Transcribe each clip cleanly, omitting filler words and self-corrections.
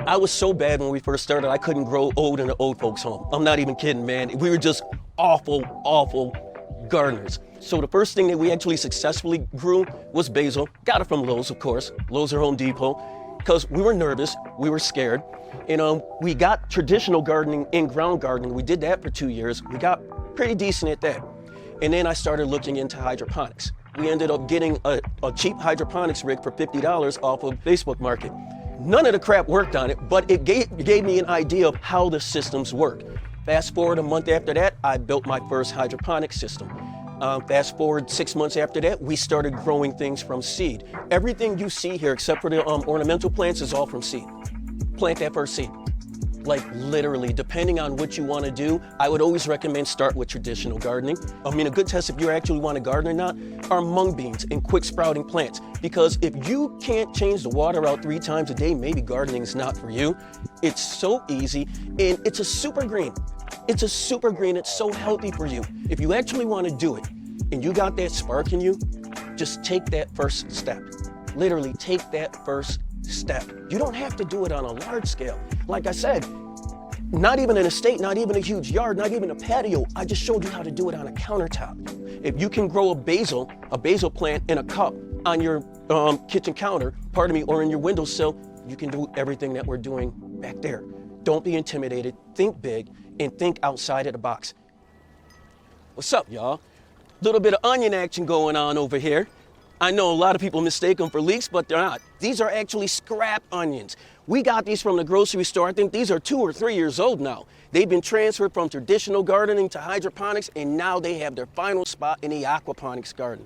I was so bad when we first started, I couldn't grow old in an old folks home. I'm not even kidding, man. We were just awful gardeners. So the first thing that we actually successfully grew was basil. Got it from Lowe's, of course. Lowe's or Home Depot. Because we were nervous, we were scared. And we got traditional gardening in ground gardening. We did that for 2 years. We got pretty decent at that. And then I started looking into hydroponics. We ended up getting a cheap hydroponics rig for $50 off of Facebook Market. None of the crap worked on it, but it gave me an idea of how the systems work. Fast forward a month after that, I built my first hydroponic system. Fast forward 6 months after that, we started growing things from seed. Everything you see here, except for the ornamental plants, is all from seed. Plant that first seed. Like literally, depending on what you want to do, I would always recommend start with traditional gardening. I mean, a good test if you actually want to garden or not are mung beans and quick sprouting plants. Because if you can't change the water out 3 times a day, maybe gardening is not for you. It's so easy, and it's a super green. It's a super green, it's so healthy for you. If you actually want to do it, and you got that spark in you, just take that first step. Literally, take that first step. You don't have to do it on a large scale. Like I said, not even an estate, not even a huge yard, not even a patio. I just showed you how to do it on a countertop. If you can grow a basil plant in a cup on your kitchen counter, or in your windowsill, you can do everything that we're doing back there. Don't be intimidated, think big, and think outside of the box. What's up, y'all? Little bit of onion action going on over here. I know a lot of people mistake them for leeks, but they're not. These are actually scrap onions. We got these from the grocery store. I think these are 2 or 3 years old now. They've been transferred from traditional gardening to hydroponics, and now they have their final spot in the aquaponics garden.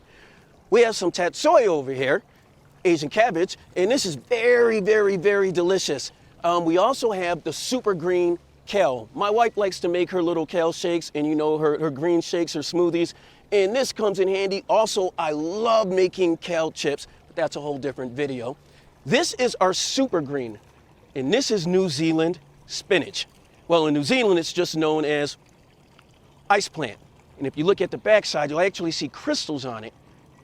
We have some tatsoi over here, Asian cabbage, and this is very delicious. We also have the super green kale. My wife likes to make her little kale shakes, and you know, her green shakes, her smoothies. And this comes in handy. Also, I love making kale chips, but that's a whole different video. This is our super green, and this is New Zealand spinach. Well, in New Zealand, it's just known as ice plant. And if you look at the backside, you'll actually see crystals on it.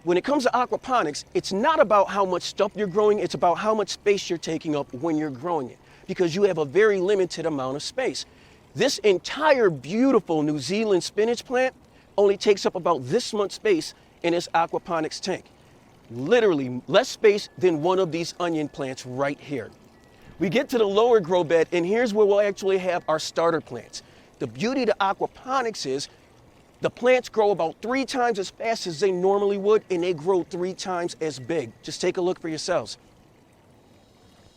When it comes to aquaponics, it's not about how much stuff you're growing, it's about how much space you're taking up when you're growing it, because you have a very limited amount of space. This entire beautiful New Zealand spinach plant only takes up about this much space in its aquaponics tank. Literally less space than one of these onion plants right here. We get to the lower grow bed, and here's where we'll actually have our starter plants. The beauty of aquaponics is the plants grow about 3 times as fast as they normally would, and they grow 3 times as big. Just take a look for yourselves.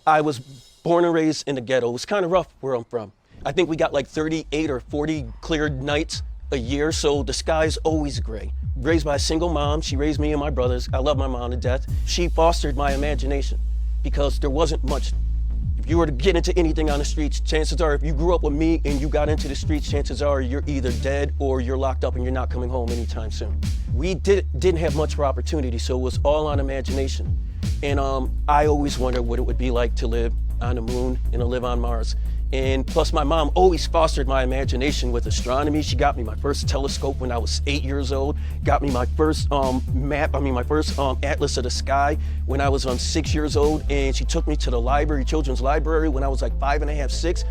I was born and raised in the ghetto. It was kind of rough where I'm from. I think we got like 38 or 40 cleared nights a year, so the sky's always gray. Raised by a single mom, she raised me and my brothers. I love my mom to death. She fostered my imagination because there wasn't much. If you were to get into anything on the streets, chances are if you grew up with me and you got into the streets, chances are you're either dead or you're locked up and you're not coming home anytime soon. We didn't have much for opportunity, so it was all on imagination. And I always wondered what it would be like to live on the moon and to live on Mars. And plus, my mom always fostered my imagination with astronomy. She got me my first telescope when I was 8 years old, got me my first atlas of the sky when I was 6 years old, and she took me to the library, children's library, when I was like 5 and a half, 6.